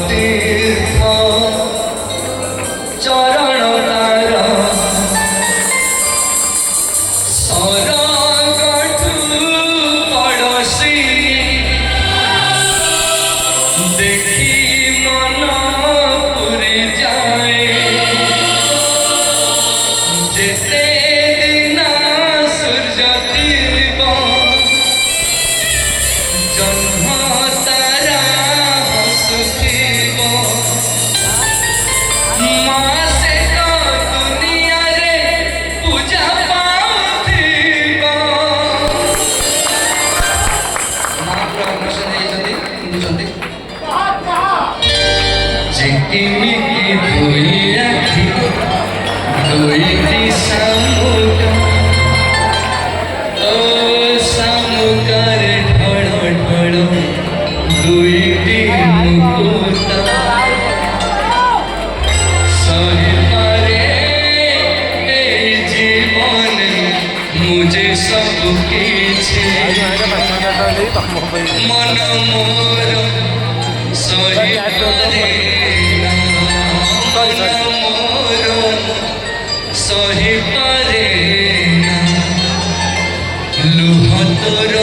तीर्थ चरण तार सरगठु पड़ोसी देखी मन पुरी जाए जेते दिन सूर्य थीब जन्म तारा हसुथिब माँ से तो दुनिया रे पूजा पाउथिब महाप्रभु बुझुଛନ୍ତି चिकिमिकी धोई आखि धोईटी सामुका ओ सामुकार ढळ ढळ दुईटी मुकुता सही पारे ए जीवन मुझे सब किछि मन मोर सही पारे मन मोर सही पारे लुह तोर